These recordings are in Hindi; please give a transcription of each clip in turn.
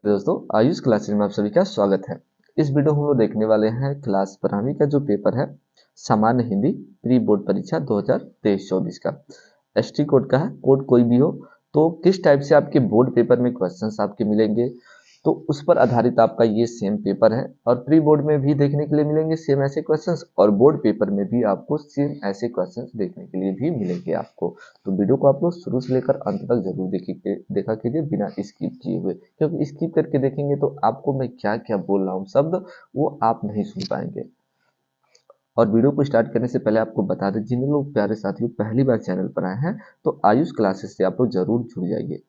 दोस्तों, आयुष क्लासेज में आप सभी का स्वागत है। इस वीडियो में हम लोग देखने वाले हैं क्लास 12वीं का जो पेपर है सामान्य हिंदी प्री बोर्ड परीक्षा 2023-24 का। एसटी कोड का है, कोड कोई भी हो तो किस टाइप से आपके बोर्ड पेपर में क्वेश्चंस आपके मिलेंगे, तो उस पर आधारित आपका ये सेम पेपर है। और प्री बोर्ड में भी देखने के लिए मिलेंगे सेम ऐसे क्वेश्चंस, और बोर्ड पेपर में भी आपको सेम ऐसे क्वेश्चंस देखने के लिए भी मिलेंगे आपको। तो वीडियो को आप लोग शुरू से लेकर अंत तक जरूर देखा कीजिए बिना स्किप किए हुए, क्योंकि स्किप करके देखेंगे तो आपको मैं क्या क्या बोल रहा हूँ शब्द वो आप नहीं सुन पाएंगे। और वीडियो को स्टार्ट करने से पहले आपको बता दें, जिन लोग प्यारे साथियों पहली बार चैनल पर आए हैं तो आयुष क्लासेस से आप लोग जरूर जुड़ जाइए,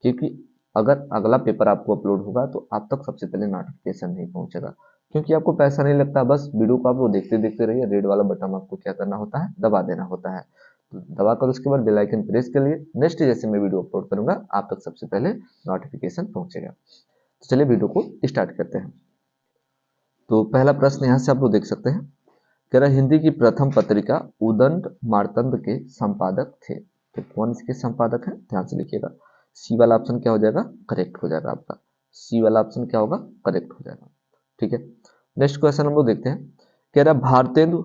क्योंकि अगर अगला पेपर आपको अपलोड होगा तो आप तक सबसे पहले नोटिफिकेशन नहीं पहुंचेगा। क्योंकि आपको पैसा नहीं लगता, बस वीडियो को आप लोग देखते देखते रहिए। रेड वाला बटन आपको क्या करना होता है, दबा देना होता है। तो दबा कर उसके बाद बेल आइकन प्रेस कर लिए, नेक्स्ट जैसे मैं वीडियो अपलोड करूंगा आप तक सबसे पहले नोटिफिकेशन पहुंचेगा। तो चलिए वीडियो को स्टार्ट करते हैं। तो पहला प्रश्न यहाँ से आप लोग देख सकते हैं, कह रहा हिंदी की प्रथम पत्रिका उदंड मार्तंड के संपादक थे। तो कौन इसके संपादक हैं, ध्यान से लिखिएगा। सी वाला ऑप्शन क्या हो जाएगा, करेक्ट हो जाएगा आपका। सी वाला ऑप्शन क्या होगा, करेक्ट हो जाएगा। ठीक है, नेक्स्ट क्वेश्चन हम लोग देखते हैं। कह रहा भारतेंदु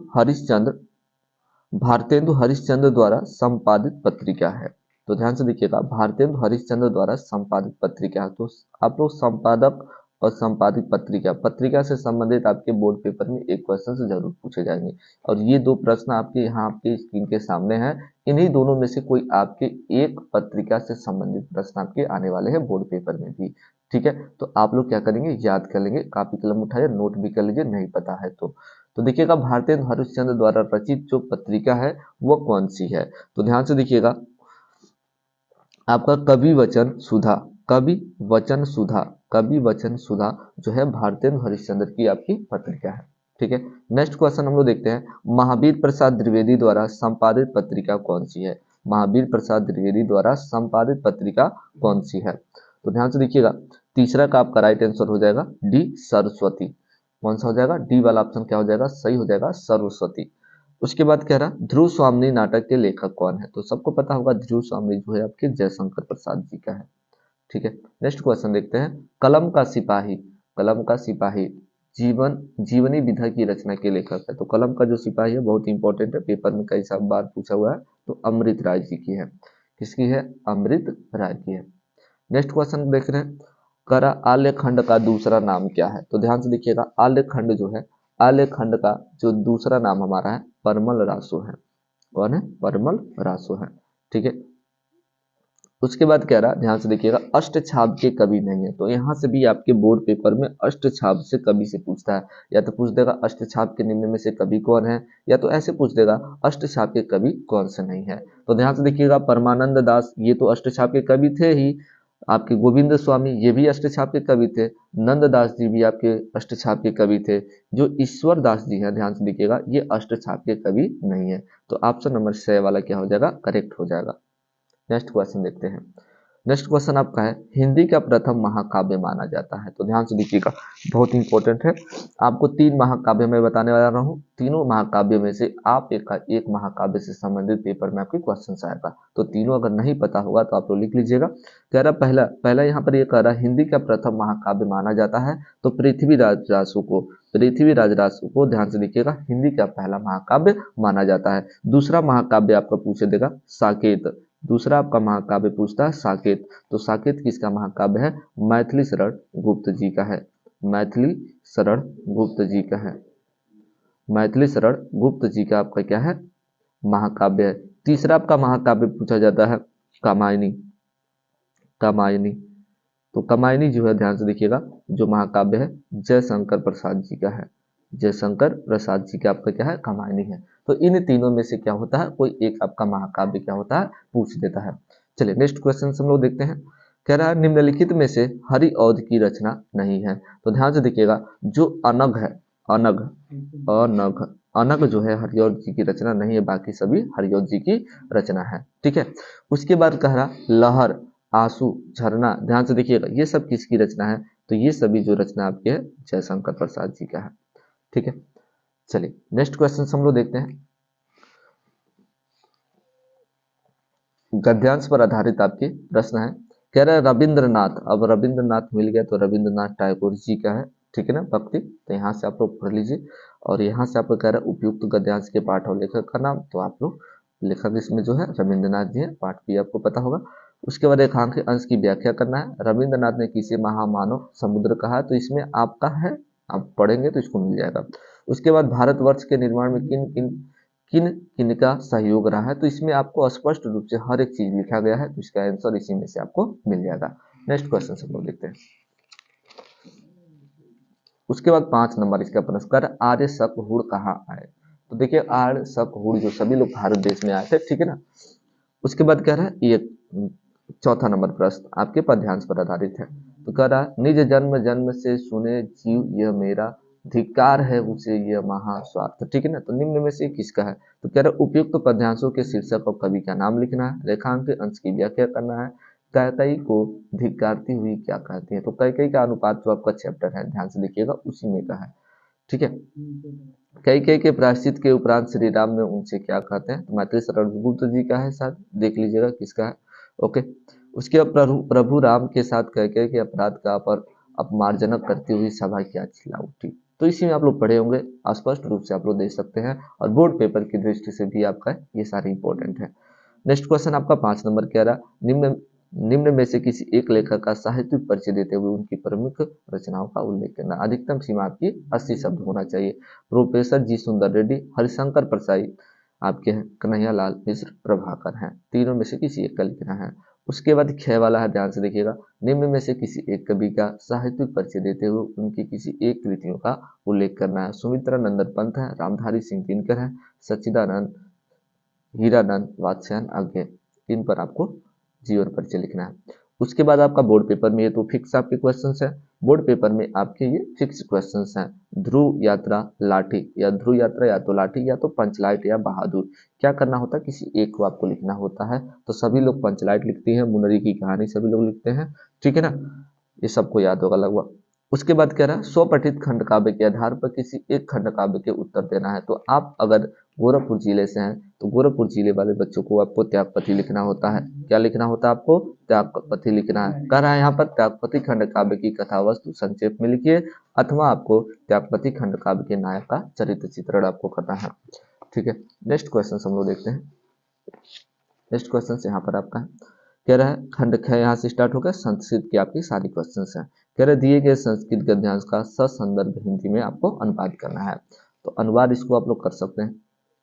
हरिश्चंद्र द्वारा संपादित पत्रिका है। तो ध्यान से देखिएगा, भारतेंदु हरिश्चंद्र द्वारा संपादित पत्रिका। तो आप लोग संपादक और संपादित पत्रिका पत्रिका से संबंधित आपके बोर्ड पेपर में एक क्वेश्चन से जरूर पूछे जाएंगे। और ये दो प्रश्न आपके यहाँ आपके स्क्रीन के सामने हैं। इन्हीं दोनों में से कोई आपके एक पत्रिका से संबंधित प्रश्न आपके आने वाले हैं बोर्ड पेपर में भी। ठीक है, तो आप लोग क्या करेंगे, याद कर लेंगे, कापी कलम उठाइए, नोट भी कर लीजिए नहीं पता है तो देखिएगा भारतेंदु हरिश्चंद्र द्वारा रचित जो पत्रिका है वो कौन सी है। तो ध्यान से देखिएगा, आपका कवि वचन सुधा, कवि वचन सुधा, कवि वचन सुधा जो है भारतेंदु हरिश्चंद्र की आपकी पत्रिका है। ठीक है, नेक्स्ट क्वेश्चन हम लोग देखते हैं, महावीर प्रसाद द्विवेदी द्वारा संपादित पत्रिका कौन सी है। महावीर प्रसाद द्विवेदी द्वारा संपादित पत्रिका कौन सी है। तो ध्यान से देखिएगा, तीसरा का आपका राइट आंसर हो जाएगा डी सरस्वती। कौन सा हो जाएगा, डी वाला ऑप्शन क्या हो जाएगा, सही हो जाएगा सरस्वती। उसके बाद कह रहा ध्रुव स्वामिनी नाटक के लेखक कौन है। तो सबको पता होगा ध्रुव स्वामिनी जो है आपके जयशंकर प्रसाद जी का है। ठीक है, नेक्स्ट क्वेश्चन देखते हैं, कलम का सिपाही, कलम का सिपाही जीवनी विधा की रचना के लेखक है। तो कलम का जो सिपाही है बहुत इंपॉर्टेंट है, पेपर में कई साल बार पूछा हुआ है। तो अमृत राय जी की है। किसकी है, अमृत राय की है। नेक्स्ट क्वेश्चन देख रहे हैं, करा आल्य खंड का दूसरा नाम क्या है। तो ध्यान से देखिएगा, आल्य खंड जो है, आल्य खंड का जो दूसरा नाम हमारा है परमल रासो है। कौन है, परमल रासो है। ठीक है, उसके बाद कह रहा, ध्यान से देखिएगा, अष्टछाप के कवि नहीं है। तो यहाँ से भी आपके बोर्ड पेपर में अष्टछाप से कवि से पूछता है। या तो पूछ देगा अष्टछाप के निम्न में से कवि कौन है, या तो ऐसे पूछ देगा अष्टछाप के कवि कौन से नहीं है। तो ध्यान से देखिएगा, परमानंद दास ये तो अष्टछाप के कवि थे ही, आपके गोविंद स्वामी ये भी अष्टछाप के कवि थे, नंददास जी भी आपके अष्टछाप के कवि थे। जो ईश्वर दास जी हैं, ध्यान से देखिएगा, ये अष्टछाप के कवि नहीं है। तो ऑप्शन नंबर 6 वाला क्या हो जाएगा, करेक्ट हो जाएगा। नेक्स्ट क्वेश्चन देखते हैं। नेक्स्ट क्वेश्चन आपका है, हिंदी का प्रथम महाकाव्य माना जाता है। तो ध्यान से देखिएगा, बहुत इंपॉर्टेंट है। आपको 3 महाकाव्य मैं बताने वाला हूँ, तीनों महाकाव्य में से आप एक महाकाव्य से संबंधित पेपर में आपके क्वेश्चन आएगा। तो तीनों अगर नहीं पता होगा तो आप लोग लिख लीजिएगा। कह रहा पहला पहला यहाँ पर ये कह रहा हिंदी का प्रथम महाकाव्य माना जाता है तो पृथ्वीराज रासो को, पृथ्वीराज रासो को ध्यान से देखिएगा हिंदी का पहला महाकाव्य माना जाता है। दूसरा महाकाव्य आपका पूछे देगा साकेत, दूसरा आपका महाकाव्य पूछता है साकेत। तो साकेत किसका महाकाव्य है, मैथिली शरण गुप्त जी का है, मैथिली शरण गुप्त जी का है, मैथिली शरण गुप्त जी का आपका क्या है, महाकाव्य है। तीसरा आपका महाकाव्य पूछा जाता है कामायनी, कामायनी। तो कामायनी जो है ध्यान से देखिएगा, जो महाकाव्य है जयशंकर प्रसाद जी का है, जयशंकर प्रसाद जी का आपका क्या है, कामायनी है। तो इन तीनों में से क्या होता है, कोई एक आपका महाकाव्य क्या होता है, पूछ देता है। चलिए नेक्स्ट क्वेश्चन हम लोग देखते हैं। कह रहा है निम्नलिखित में से हरिऔध की रचना नहीं है। तो ध्यान से देखिएगा, जो अनग है, अनग, अनग, अनग जो है हरिऔध जी की रचना नहीं है, बाकी सभी हरिऔध जी की रचना है। ठीक है, उसके बाद कह रहा लहर, आंसू, झरना, ध्यान से देखिएगा ये सब किसकी रचना है। तो ये सभी जो रचना आपकी है जयशंकर प्रसाद जी का है। ठीक है, चलिए नेक्स्ट क्वेश्चन हम लोग देखते हैं। गद्यांश पर आधारित आपके प्रश्न है। कह रहा है रविंद्रनाथ, अब रविंद्रनाथ मिल गया तो रविंद्रनाथ टैगोर जी का है, ठीक है ना, भक्ति। तो यहाँ से आप लोग पढ़ लीजिए। और यहाँ से आपको कह रहा है उपयुक्त गद्यांश के पाठ और लेखक का नाम, तो आप लोग लेखक इसमें जो है रविंद्रनाथ जी है, पाठ भी आपको पता होगा। उसके बाद रेखांकित अंश की व्याख्या करना है। रविंद्रनाथ ने किसे महामानव समुद्र कहा है, तो इसमें आपका है, आप पढ़ेंगे तो इसको मिल जाएगा। उसके बाद भारतवर्ष के निर्माण में किन किन किन किन का सहयोग रहा है, तो इसमें आपको स्पष्ट रूप से हर एक चीज लिखा गया है, तो इसका आंसर इसी में से आपको मिल जाएगा। नेक्स्ट क्वेश्चन से हम लोग देखते हैं। उसके बाद 5 नंबर इसका प्रश्न, आर्य शकहुड़ कहाँ आए, तो देखिए आर्य शकहुड़ जो सभी लोग भारत देश में आए थे, ठीक है ना। उसके बाद कह रहा है ये चौथा नंबर प्रश्न आपके पद्यांश पर आधारित है। तो कह रहा है निज जन्म जन्म से सुने जीव यह मेरा, धिक्कार है उसे यह महास्वार्थ, ठीक है ना। तो निम्न में से किसका है, तो कह रहा है उपयुक्त पद्यांशों के शीर्षक और कवि का नाम लिखना है, रेखांक अंश की व्याख्या करना है, कैकई को धिक्कारती हुई क्या कहती है। तो कैकई का अनुपात जो आपका चैप्टर है ध्यान से देखिएगा उसी में का है, ठीक है। कैकेयी के प्रायश्चित के उपरांत श्री राम ने उनसे क्या कहते हैं, तो मैत्री शरण गुप्त जी का है, साथ देख लीजिएगा किसका है। ओके। उसके बाद प्रभु प्रभु राम के साथ कैकेयी के अपराध का पर अपमार्जनक करती हुई सभा क्या चिल्ला उठी, तो इसी में आप लोग पढ़े होंगे, स्पष्ट रूप से आप लोग देख सकते हैं, और बोर्ड पेपर की दृष्टि से भी आपका ये सारे इंपॉर्टेंट है। नेक्स्ट क्वेश्चन आपका 5 नंबर कह रहा, निम्न निम्न में से किसी एक लेखक का साहित्यिक परिचय देते हुए उनकी प्रमुख रचनाओं का उल्लेख करना। अधिकतम सीमा आपकी 80 शब्द होना चाहिए। प्रोफेसर जी सुंदर रेड्डी, हरिशंकर प्रसाई आपके हैं, कन्हैया लाल मिश्र, प्रभाकर हैं, तीनों में से किसी एक का लिखना है। उसके बाद ख वाला है, ध्यान से देखिएगा, निम्न में से किसी एक कवि का साहित्यिक परिचय देते हुए उनकी किसी एक कृतियों का उल्लेख करना है। सुमित्रा नंदन पंत है, रामधारी सिंह दिनकर है, सच्चिदानंद हीरानंद वात्स्यायन आज्ञे, इन पर आपको जीवन परिचय लिखना है। उसके बाद आपका बोर्ड पेपर में ये तो फिक्स आपके क्वेश्चंस हैं, बोर्ड पेपर में आपके ये फिक्स क्वेश्चंस हैं। ध्रुव यात्रा लाठी, या ध्रुव यात्रा या तो लाठी या तो पंचलाइट या बहादुर, क्या करना होता है, किसी एक को आपको लिखना होता है। तो सभी लोग पंचलाइट लिखती हैं, मुनरी की कहानी सभी लोग लिखते हैं, ठीक है ना, ये सबको याद होगा लगभग। उसके बाद कह रहा है स्वपठित खंड काव्य के आधार पर किसी एक खंड काव्य के उत्तर देना है। तो आप अगर गोरखपुर जिले से हैं तो गोरखपुर जिले वाले बच्चों को आपको त्यागपति लिखना होता है। क्या लिखना होता है आपको, त्यागपति लिखना है। कह रहा है यहाँ पर त्यागपति खंड काव्य की कथा वस्तु संक्षेप में लिखिए, अथवा आपको त्यागपति खंड काव्य के नायक का चरित्र चित्रण आपको करना है, ठीक है। नेक्स्ट क्वेश्चन हम लोग देखते हैं। नेक्स्ट क्वेश्चन यहाँ पर आपका है, कह रहा है खंड ख यहाँ से स्टार्ट होगा, संस्कृत की आपकी सारी क्वेश्चन हैं। कह रहे दिए गए संस्कृत गद्यांश का ससंदर्भ हिंदी में आपको अनुवाद करना है। तो अनुवाद इसको आप लोग कर सकते हैं,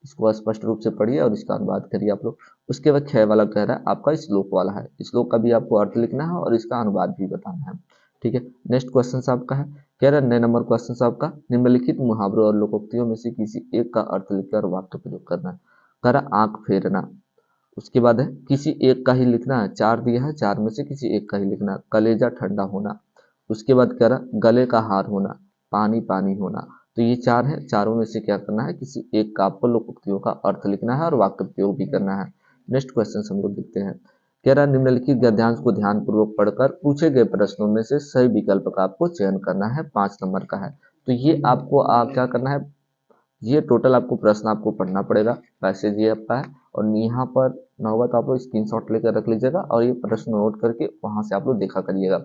इसको स्पष्ट रूप से पढ़िए और इसका अनुवाद करिए आप लोग। उसके बाद ख वाला कह रहा है आपका श्लोक वाला है, श्लोक का भी आपको अर्थ लिखना है और इसका अनुवाद भी बताना है, ठीक है। नेक्स्ट क्वेश्चन आपका है, कह रहा है 9 नंबर क्वेश्चन आपका, निम्नलिखित मुहावरों और लोकोक्तियों में से किसी एक का अर्थ लिखकर वाक्य प्रयोग करना है। कह रहा आंख फेरना, उसके बाद है किसी एक का ही लिखना है, 4 दिया है, 4 में से किसी एक का ही लिखना है। कलेजा ठंडा होना, उसके बाद कह रहा गले का हार होना, पानी पानी होना। तो ये 4 है, चारों में से क्या करना है, किसी एक का आपको लोकोक्तियों का अर्थ लिखना है और वाक्य प्रयोग भी करना है। नेक्स्ट क्वेश्चन हम लोग देखते हैं, कह रहा निम्नलिखित गद्यांश को ध्यान पूर्वक पढ़कर पूछे गए प्रश्नों में से सही विकल्प का आपको चयन करना है, 5 नंबर का है। तो ये आपको क्या करना है, ये टोटल आपको प्रश्न आपको पढ़ना पड़ेगा, पैसेज ये आपका है, और यहाँ पर ना होगा तो आप लोग स्क्रीनशॉट लेकर रख लीजिएगा और ये प्रश्न नोट करके वहां से आप लोग देखा करिएगा।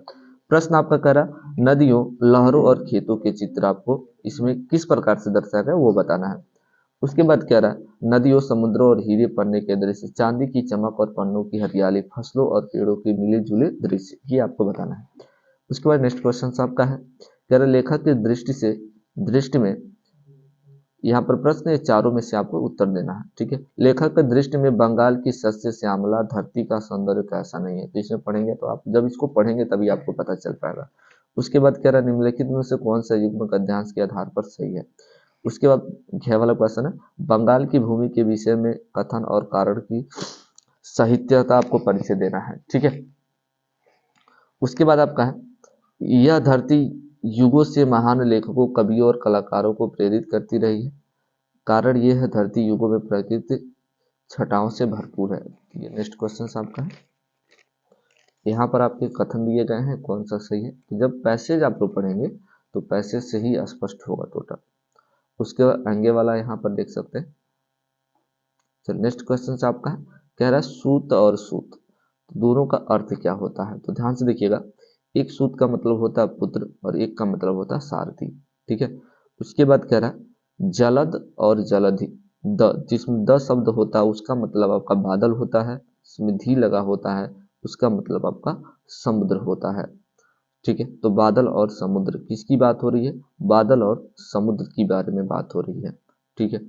प्रश्न आपका कह रहा नदियों लहरों और खेतों के चित्र आपको इसमें किस प्रकार से दर्शाया गया वो बताना है। उसके बाद कह रहा नदियों समुद्रों और हीरे पड़ने के दृश्य, चांदी की चमक और पन्नों की हरियाली, फसलों और पेड़ों के मिले जुले दृश्य, ये आपको बताना है। उसके बाद नेक्स्ट क्वेश्चन आपका है, कह रहा लेखक की दृष्टि में यहाँ पर प्रश्न है, चारों में से आपको उत्तर देना है, ठीक है। लेखक के दृष्टि में बंगाल की सस्य श्यामला धरती का सौंदर्य कैसा नहीं है, तो इसमें पढ़ेंगे तो आप जब इसको पढ़ेंगे तभी आपको पता चल पाएगा। उसके बाद कह रहा है निम्नलिखित में से कौन सा युग्म गद्यांश के आधार पर सही है। उसके बाद घ वाला क्वेश्चन है, बंगाल की भूमि के विषय में कथन और कारण की साहित्यता आपको परिचय देना है, ठीक है। उसके बाद आपका है यह धरती युगों से महान लेखकों कवियों और कलाकारों को प्रेरित करती रही है, कारण ये है धरती युगों में प्रकृति छटाओं से भरपूर है। ये नेक्स्ट क्वेश्चन आपका है, यहाँ पर आपके कथन दिए गए हैं कौन सा सही है। तो जब पैसेज आप लोग पढ़ेंगे तो पैसेज से ही स्पष्ट होगा टोटल। उसके बाद आगे वाला यहाँ पर देख सकते हैं। चल नेक्स्ट क्वेश्चन आपका है, कह रहा है सूत और सूत, तो दोनों का अर्थ क्या होता है, तो ध्यान से देखिएगा। एक सूत का मतलब होता है पुत्र और एक का मतलब होता है सारथी। ठीक है, उसके बाद कह रहा है जलद और जलधि। जिसमें द शब्द होता है उसका मतलब आपका बादल होता है, इसमें धी लगा होता है उसका मतलब आपका समुद्र होता है। ठीक है, तो बादल और समुद्र किसकी बात हो रही है, बादल और समुद्र की बारे में बात हो रही है। ठीक है,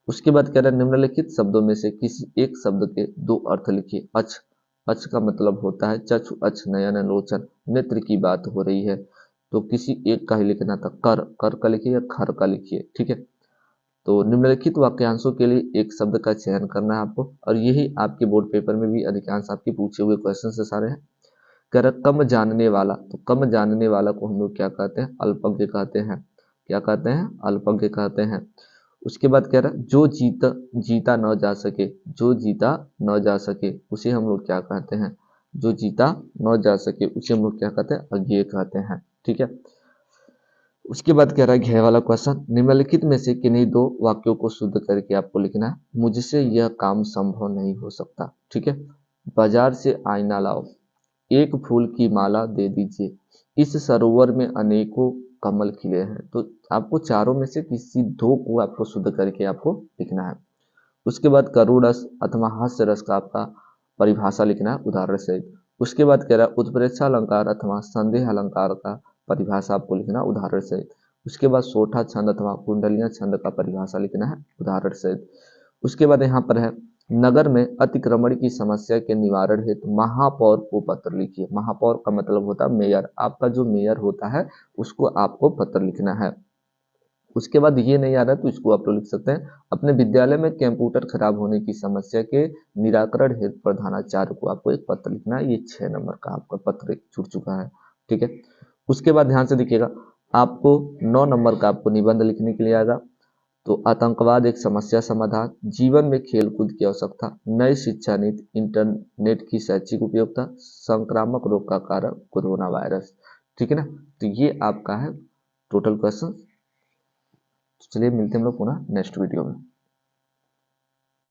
उसके बाद कह रहा है निम्नलिखित शब्दों में से किसी एक शब्द के दो अर्थ लिखिए। अच, अच का मतलब होता है चक्षु, अच नयन लोचन, नेत्र की बात हो रही है, तो किसी एक का ही लिखना था। कर, कर का लिखिए या खर का लिखिए। ठीक है, तो निम्नलिखित वाक्यांशों के लिए एक शब्द का चयन करना है आपको, और यही आपके बोर्ड पेपर में भी अधिकांश आपके पूछे हुए क्वेश्चन से सारे हैं। कह रहा कम जानने वाला, तो कम जानने वाला को हम लोग क्या कहते हैं, अल्पज्ञ कहते हैं। क्या कहते हैं, अल्पज्ञ कहते हैं। उसके बाद कह रहा जो जीता जीता न जा सके, जो जीता न जा सके उसे हम लोग क्या कहते हैं, जो जीता न जा सके उसे हम लोग क्या कहते हैं, अज्ञेय कहते हैं। ठीक है, उसके बाद कह रहा है घेर वाला क्वेश्चन, निम्नलिखित में से किन्हीं दो वाक्यों को शुद्ध करके आपको लिखना है। मुझसे यह काम संभव नहीं हो सकता। ठीक है, बाजार से आईना लाओ, एक फूल की माला दे दीजिए, इस सरोवर में अनेकों कमल खिले हैं। तो आपको चारों में से किसी दो को आपको शुद्ध करके आपको लिखना है। उसके बाद करुण रस अथवा हास्य रस का आपका परिभाषा लिखना है उदाहरण सहित। उसके बाद कह रहा है उत्प्रेक्षा अलंकार अथवा संदेह अलंकार का परिभाषा आपको लिखना है उदाहरण सहित। उसके बाद सोठा छंद अथवा कुंडलियां छंद का परिभाषा लिखना है उदाहरण सहित। उसके बाद यहाँ पर है नगर में अतिक्रमण की समस्या के निवारण हेतु महापौर को पत्र लिखिए। महापौर का मतलब होता है मेयर, आपका जो मेयर होता है उसको आपको पत्र लिखना है। उसके बाद ये नहीं आ रहा तो इसको आप लोग लिख सकते हैं अपने विद्यालय में कंप्यूटर खराब होने की समस्या के निराकरण हेतु प्रधानाचार्य को आपको एक पत्र लिखना है। ये 6 नंबर का आपका पत्र छूट चुका है। ठीक है, उसके बाद ध्यान से देखिएगा, आपको 9 नंबर का आपको निबंध लिखने के लिए आएगा। तो आतंकवाद एक समस्या समाधान, जीवन में खेलकूद की आवश्यकता, नई शिक्षा नीति, इंटरनेट की शैक्षिक उपयोगिता, संक्रामक रोग का कारण कोरोना वायरस। ठीक है ना, तो ये आपका है टोटल क्वेश्चन। चलिए मिलते हैं हम लोग पुनः नेक्स्ट वीडियो में।